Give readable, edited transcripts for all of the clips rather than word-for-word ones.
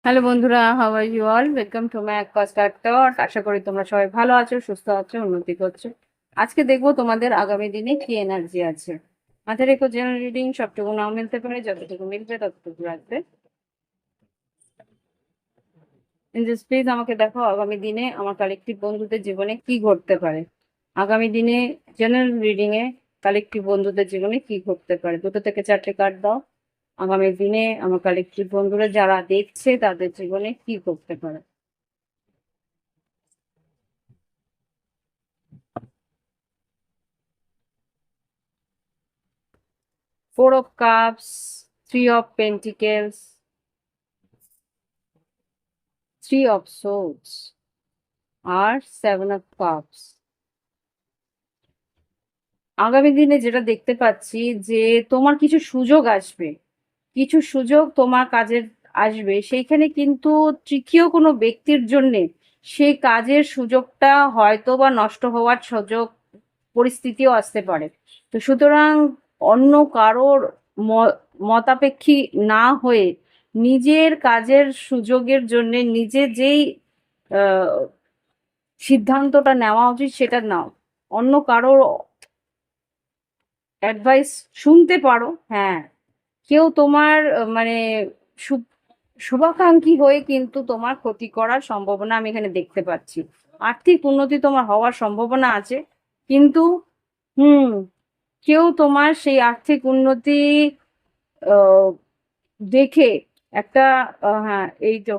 Hello বন্ধুরা, how are you all? Welcome to my Aquastar talk. আশা করি তোমরা সবাই ভালো আছো, সুস্থ আছো, উন্নতি করছো। আজকে দেখবো তোমাদের আগামী দিনে কি এনার্জি আছে। মাথায় রেখো, জেনারেল রিডিং সবটুকু নাও মিলতে পারে, যতটুকু মিলবে ততটুকু রাখবে। প্লিজ আমাকে দেখো আগামী দিনে আমার কালেকটিভ বন্ধুদের জীবনে কি ঘটতে পারে। আগামী দিনে জেনারেল রিডিং এ কালেকটিভ বন্ধুদের জীবনে কি ঘটতে পারে, 2 থেকে 4টে কার্ড দাও। আগামী দিনে আমার কালেকটিভ বন্ধুরা যারা দেখছে তাদের জীবনে কি ঘটতে পারে। 4 of Cups, 3 of Pentacles, 3 of Swords R 7 of Cups। আগামী দিনে যেটা দেখতে পাচ্ছি যে তোমার কিছু সুযোগ আসবে, কিছু সুযোগ তোমার কাজের আসবে। সেইখানে কিন্তু তৃতীয় কোনো ব্যক্তির জন্যে সেই কাজের সুযোগটা হয়তো বা নষ্ট হওয়ার সুযোগ পরিস্থিতিও আসতে পারে। তো সুতরাং অন্য কারোর মতাপেক্ষী না হয়ে নিজের কাজের সুযোগের জন্য নিজে যেই সিদ্ধান্তটা নেওয়া উচিত সেটা নাও। অন্য কারোর অ্যাডভাইস শুনতে পারো, হ্যাঁ। কেউ তোমার মানে শুভাকাঙ্ক্ষী হয়ে কিন্তু তোমার ক্ষতি করার সম্ভাবনা আমি এখানে দেখতে পাচ্ছি। আর্থিক উন্নতি তোমার হওয়ার সম্ভাবনা আছে, কিন্তু হুম, কেউ তোমার সেই আর্থিক উন্নতি আহ, দেখে একটা হ্যাঁ, এই তো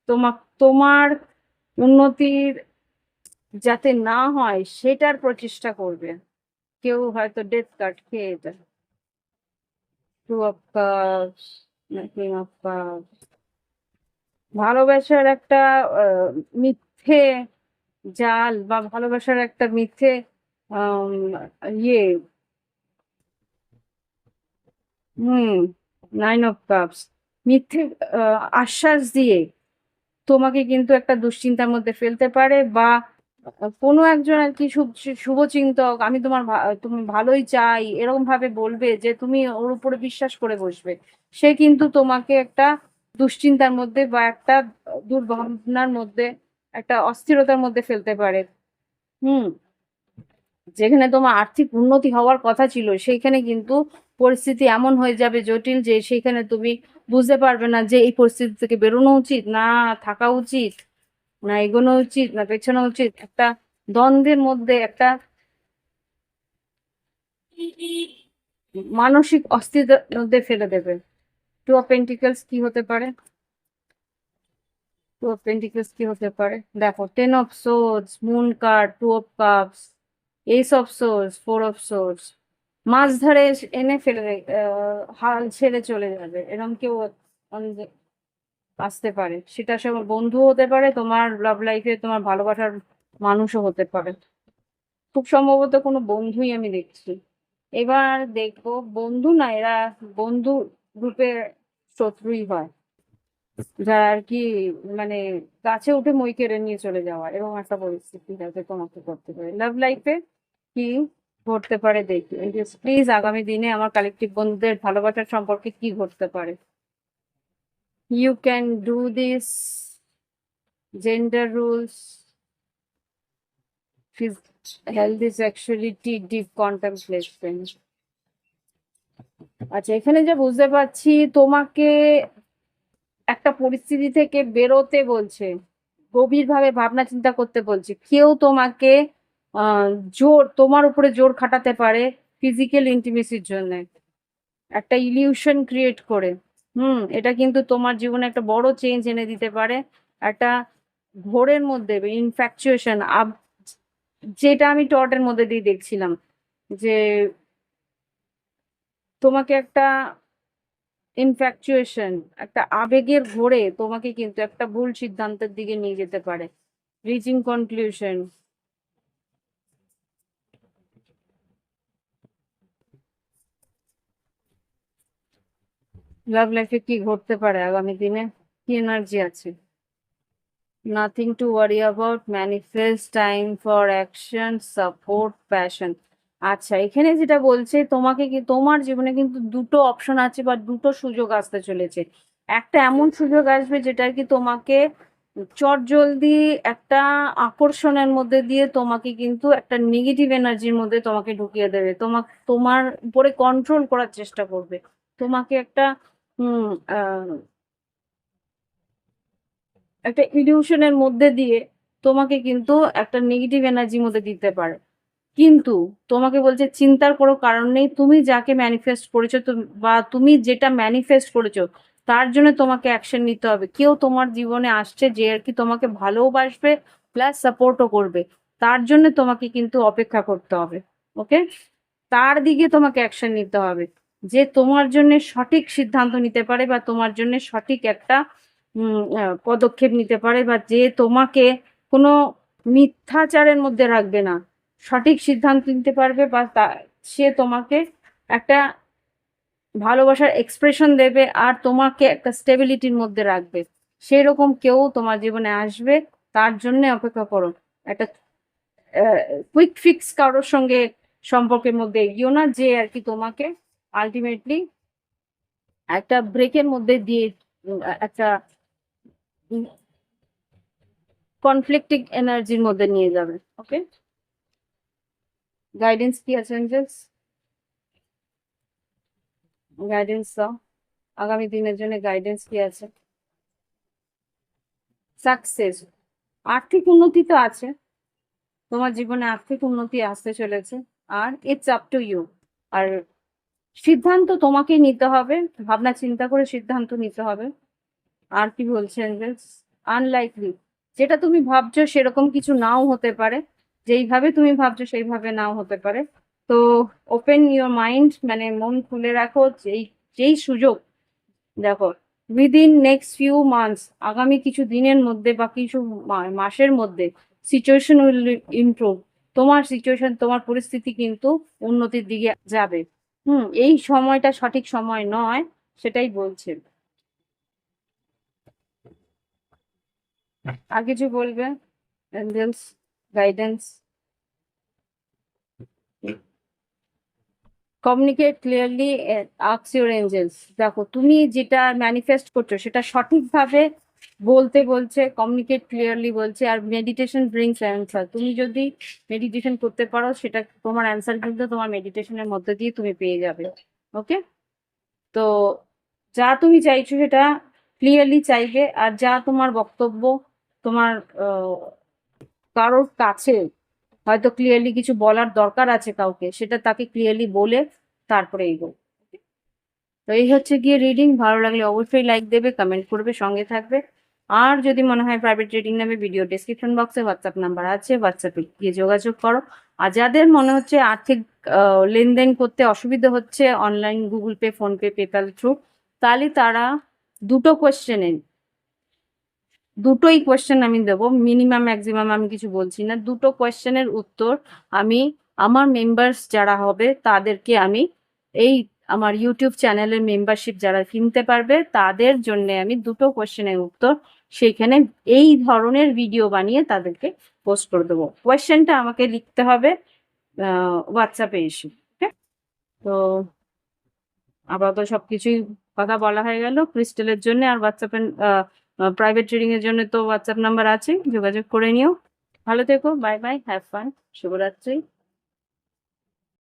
তোমার তোমার উন্নতির যাতে না হয় সেটার প্রচেষ্টা করবে। কেউ হয়তো ডেথ কার্ড খেয়ে এটা 2 of Cups, king of cups. ভালোবাসার একটা মিথ্যে জাল বা ভালোবাসার একটা মিথ্যে আম, ইয়ে হুম 9 of Cups, মিথ্যে আশ্বাস দিয়ে তোমাকে কিন্তু একটা দুশ্চিন্তার মধ্যে ফেলতে পারে, বা কোনো একজন আর কি শুভচিন্তক আমি তোমার তুমি ভালোই চাই এরকম ভাবে বলবে যে তুমি ওর উপরে বিশ্বাস করে বসবে। সে কিন্তু তোমাকে একটা দুশ্চিন্তার মধ্যে বা একটা দুর্ভাবনার মধ্যে, একটা অস্থিরতার মধ্যে ফেলতে পারে। হুম, যেখানে তোমার আর্থিক উন্নতি হওয়ার কথা ছিল সেইখানে কিন্তু পরিস্থিতি এমন হয়ে যাবে জটিল যে সেইখানে তুমি বুঝতে পারবে না যে এই পরিস্থিতি থেকে বেরোনো উচিত না থাকা উচিত, না এগোনো উচিত না পেছানো উচিত। একটা দ্বন্দ্বের মধ্যে, একটা মানসিক অস্থিরতার মধ্যে ফেলে দেবে। 2 of Pentacles কি হতে পারে? 2 of Pentacles কি হতে পারে দেখো, 10 of Swords, moon card, 2 of Cups, Ace of Swords, 4 of Swords। মাছ ধরে এনে ফেলে হাল ছেড়ে চলে যাবে এরকম কেউ আসতে পারে। সেটা সে বন্ধু হতে পারে, তোমার লাভ লাইফে তোমার ভালোবাসার মানুষও হতে পারে। খুব সম্ভবত কোনো বন্ধুই আমি দেখছি। এবার দেখবো বন্ধু না, এরা বন্ধু রূপে শত্রুই হয়, যারা আর কি মানে গাছে উঠে মই কেড়ে নিয়ে চলে যাওয়া এরকম একটা পরিস্থিতি যাতে তোমাকে করতে পারে। লাভ লাইফে কি ঘটতে পারে দেখি প্লিজ আগামী দিনে আমার কালেকটিভ বন্ধুদের ভালোবাসার সম্পর্কে কি ঘটতে পারে। You can do this, gender rules, health is actually deep contemplation. আচ্ছা, এখানে যা বুঝতে পারছি তোমাকে একটা পরিস্থিতি থেকে বেরোতে বলছে, গভীরভাবে ভাবনা চিন্তা করতে বলছে। কেউ তোমাকে আহ জোর তোমার উপরে জোর খাটাতে পারে ফিজিক্যাল ইন্টিমেসির জন্য, একটা ইলিউশন ক্রিয়েট করে। এটা কিন্তু তোমার জীবনে একটা বড় চেঞ্জ এনে দিতে পারে। একটা ঘোরের মধ্যে ইনফ্যাকচুয়েশন যেটা আমি টটের মধ্যে দিয়ে দেখছিলাম, যে তোমাকে একটা ইনফ্যাকচুয়েশন, একটা আবেগের ঘোরে তোমাকে কিন্তু একটা ভুল সিদ্ধান্তের দিকে নিয়ে যেতে পারে। রিচিং কনক্লুশন, লাভ লাইফে কি ঘটতে পারে আগামী দিনে, কি এনার্জি আছে? Nothing to worry about, manifest, time for action, support, passion. আচ্ছা, এখানে যেটা বলছে তোমাকে কি তোমার জীবনে কিন্তু দুটো অপশন আছে বা দুটো সুযোগ আসতে চলেছে। একটা এমন সুযোগ আসবে যেটা কি তোমাকে চটজলদি একটা আকর্ষণের মধ্যে দিয়ে তোমাকে কিন্তু একটা নেগেটিভ এনার্জির মধ্যে তোমাকে ঢুকিয়ে দেবে, তোমার উপরে কন্ট্রোল করার চেষ্টা করবে, তোমাকে একটা হুম একটা ইলিউশনের মধ্যে দিয়ে তোমাকে কিন্তু একটা নেগেটিভ এনার্জির মধ্যে দিতে পারে। কিন্তু তোমাকে বলছে চিন্তার কোনো কারণ নেই, তুমি যাকে ম্যানিফেস্ট করেছো বা তুমি যেটা ম্যানিফেস্ট করেছো তার জন্য তোমাকে অ্যাকশন নিতে হবে। কেউ তোমার জীবনে আসছে যে আর কি তোমাকে ভালোবাসবে প্লাস সাপোর্টও করবে, তার জন্য তোমাকে কিন্তু অপেক্ষা করতে হবে। ওকে, তার দিকে তোমাকে অ্যাকশন নিতে হবে, যে তোমার জন্য সঠিক সিদ্ধান্ত নিতে পারে বা তোমার জন্য সঠিক একটা পদক্ষেপ নিতে পারে, বা যে তোমাকে কোনো মিথ্যাচারের মধ্যে রাখবে না, সঠিক সিদ্ধান্ত নিতে পারবে, বা সে তোমাকে একটা ভালোবাসার এক্সপ্রেশন দেবে আর তোমাকে একটা স্টেবিলিটির মধ্যে রাখবে। সেই রকম কেউ তোমার জীবনে আসবে, তার জন্য অপেক্ষা করো। একটা কুইক ফিক্স কারোর সঙ্গে সম্পর্কের মধ্যে এগিয়েও না, যে আর কি তোমাকে আলটিমেটলি একটা ব্রেকের মধ্যে দিয়ে একটা কনফ্লিক্টিং এনার্জির মধ্যে নিয়ে যাবে। ওকে, গাইডেন্স কি আছে এঞ্জেলস? গাইডেন্স দাও, আগামী দিনের জন্য গাইডেন্স কি আছে? সাকসেস, আর্থিক উন্নতি তো আছে, তোমার জীবনে আর্থিক উন্নতি আসতে চলেছে, আর ইটস আপ টু ইউ। আর সিদ্ধান্ত তোমাকেই নিতে হবে, ভাবনা চিন্তা করে সিদ্ধান্ত নিতে হবে। আর কি বলছেন যে আনলাইকলি, যেটা তুমি ভাবছো সেরকম কিছু নাও হতে পারে, যেইভাবে তুমি ভাবছো সেইভাবে নাও হতে পারে। তো ওপেন ইউর মাইন্ড, মানে মন খুলে রাখো, যেই যেই সুযোগ দেখো উইদিন নেক্সট ফিউ মান্থস, আগামী কিছু দিনের মধ্যে বা কিছু মাসের মধ্যে সিচুয়েশন উইল ইমপ্রুভ। তোমার সিচুয়েশন, তোমার পরিস্থিতি কিন্তু উন্নতির দিকে যাবে। এই সময়টা সঠিক সময় নয়, সেটাই বলছে। আর কিছু বলবে angels, guidance? Communicate clearly, ask your angels. দেখো তুমি যেটা ম্যানিফেস্ট করছো সেটা সঠিকভাবে বলতে বলছে, কমিউনিকেট ক্লিয়ারলি বলছে। আর মেডিটেশন ব্রিংস অ্যান্সার, তুমি যদি মেডিটেশন করতে পারো সেটা তোমার অ্যান্সার কিন্তু তোমার মেডিটেশনের মধ্যে দিয়ে তুমি পেয়ে যাবে। ওকে, তো যা তুমি চাইছো সেটা ক্লিয়ারলি চাইবে, আর যা তোমার বক্তব্য তোমার কারোর কাছে হয়তো ক্লিয়ারলি কিছু বলার দরকার আছে কাউকে, সেটা তাকে ক্লিয়ারলি বলে তারপরে এগো। তো এই হচ্ছে গিয়ে রিডিং। ভালো লাগলে অবশ্যই লাইক দেবে, কমেন্ট করবে, সঙ্গে থাকবে। আর যদি মনে হয় প্রাইভেট রিডিং নেবে, ভিডিও ডেসক্রিপশন বক্সে হোয়াটসঅ্যাপ নাম্বার আছে, হোয়াটসঅ্যাপে গিয়ে যোগাযোগ করো। আর যাদের মনে হচ্ছে আর্থিক লেনদেন করতে অসুবিধা হচ্ছে online, Google pay, PhonePe, PayPal through, তাহলে তারা দুটো কোয়েশ্চেনে, দুটোই কোয়েশ্চেন আমি দেবো, মিনিমাম ম্যাক্সিমাম আমি কিছু বলছি না, দুটো কোয়েশ্চেনের উত্তর আমি আমার মেম্বার্স যারা হবে তাদেরকে আমি এই আমার ইউটিউব চ্যানেলের মেম্বারশিপ যারা কিনতে পারবে তাদের জন্য আমি দুটো কোয়েশ্চেনের উত্তর সেইখানে এই ধরনের ভিডিও বানিয়ে তাদেরকে পোস্ট করে দেবো। কোয়েশ্চেনটা আমাকে লিখতে হবে হোয়াটসঅ্যাপে এসে। ওকে, তো আপাতত সবকিছুই কথা বলা হয়ে গেল ক্রিস্টেলের জন্য। আর হোয়াটসঅ্যাপে প্রাইভেট রিডিং এর জন্য তো হোয়াটসঅ্যাপ নাম্বার আছে, যোগাযোগ করে নিও। ভালো থেকো, বাই বাই, হ্যাভ ফান, শুভরাত্রি।